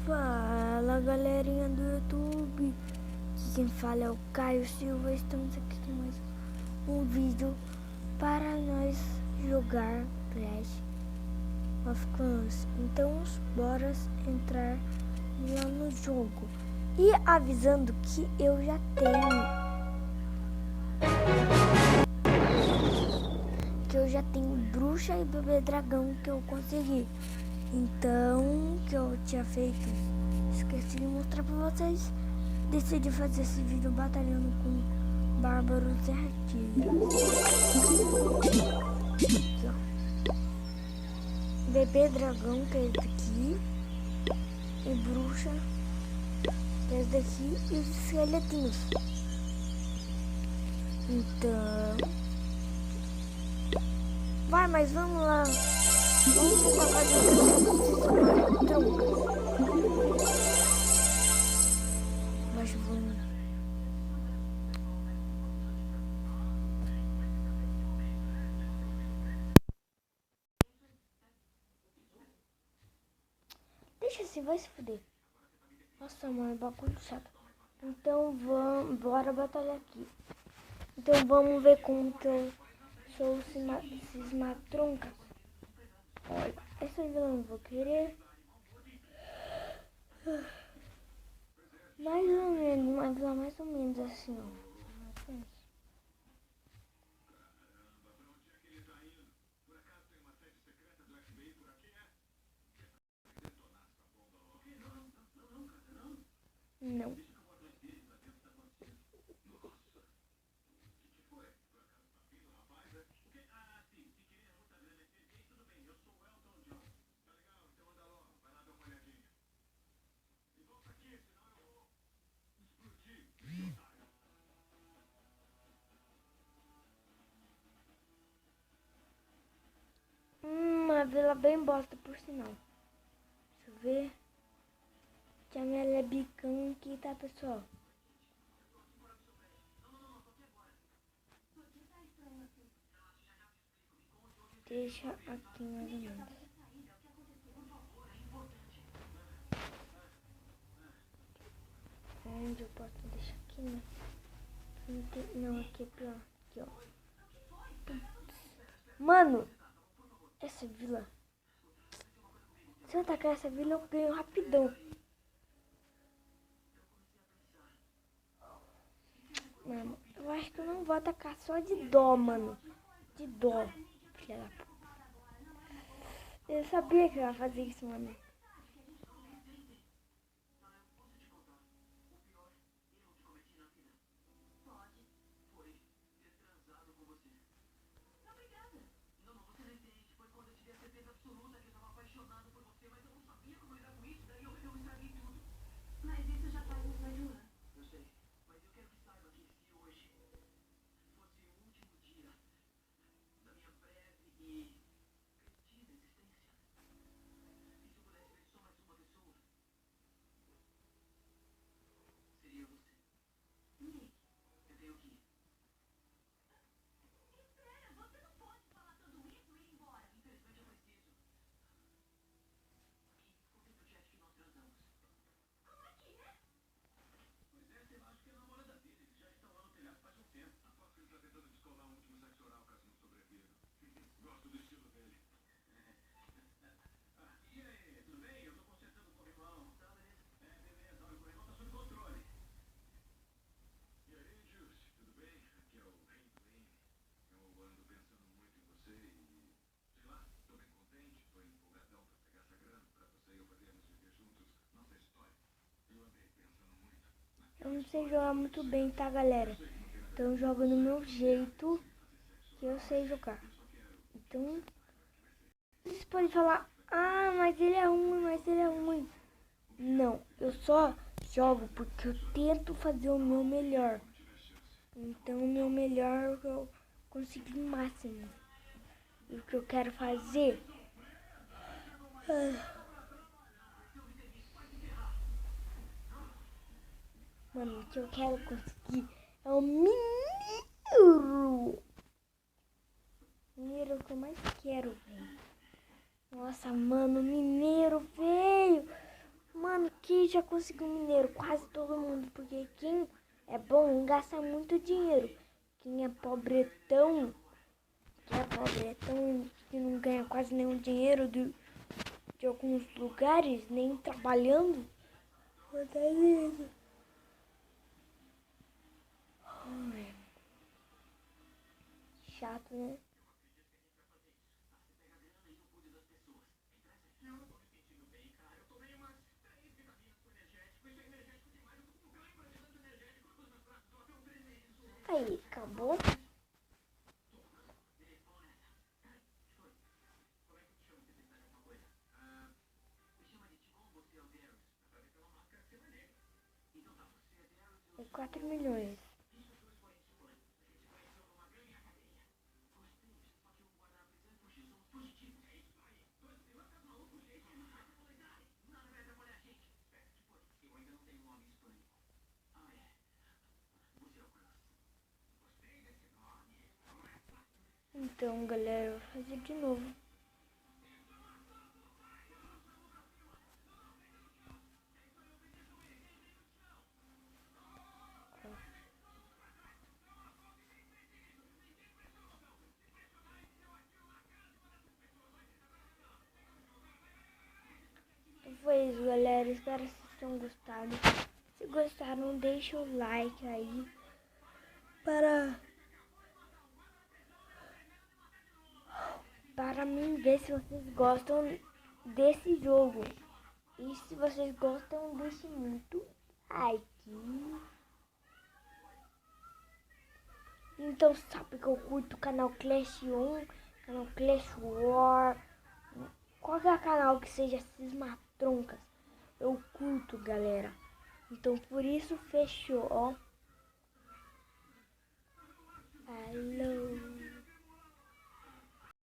Fala galerinha do YouTube, aqui quem fala é o Caio Silva. Estamos aqui com mais um vídeo para nós jogar Clash of Clans. Então bora entrar lá no jogo. E avisando que eu já tenho bruxa e bebê dragão que eu consegui. Então, que eu tinha feito, esqueci de mostrar pra vocês. Decidi fazer esse vídeo batalhando com bárbaros e artilheiros. Aqui, ó. Bebê dragão, que é esse daqui. E bruxa, que é esse daqui. E os esqueletinhos. Então... vai, mas vamos lá. Vamos tentar fazer um tronco. Mas vamos. Deixa assim, vai se fuder. Nossa, mãe, bagulho chato. Então vamos, bora batalhar aqui. Então vamos ver como que eu sou esses matroncas. Olha, essa vilã eu vou querer. Mais ou menos, uma vilã mais ou menos assim, ó. Não. Uma vila bem bosta, por sinal. Deixa eu ver. Tinha minha lebicão aqui, tá, pessoal? Deixa aqui mais ou menos. Onde eu posso deixar aqui, né? Não, aqui é pior. Aqui, ó. Mano, essa vila. Se eu atacar essa vila, eu ganho rapidão. Mano, eu acho que eu não vou atacar só de dó, mano. De dó. Filha da puta. Eu sabia que eu ia fazer isso, mano. Eu não sei jogar muito bem, tá, galera? Então eu jogo no meu jeito que eu sei jogar. Então, vocês podem falar, ah, mas ele é ruim, mas ele é ruim. Não, eu só jogo porque eu tento fazer o meu melhor. Então o meu melhor eu consigo o máximo. E o que eu quero fazer... mano, o que eu quero conseguir é o mineiro. Mineiro que eu mais quero, velho. Nossa, mano, mineiro, velho. Mano, gente já conseguiu mineiro, quase todo mundo, porque quem é bom gasta muito dinheiro. Quem é pobretão, que não ganha quase nenhum dinheiro de alguns lugares, nem trabalhando. Chato, né? Aí, acabou. É 4 milhões. Então, galera, eu vou fazer de novo. Então foi isso, galera. Espero que vocês tenham gostado. Se gostaram, deixa o like aí para mim ver se vocês gostam desse jogo. E se vocês gostam, deixe muito like. Então sabe que eu curto o canal Clash 1, canal Clash War, qualquer canal que seja Cismatroncas, eu curto, galera. Então por isso fechou, ó.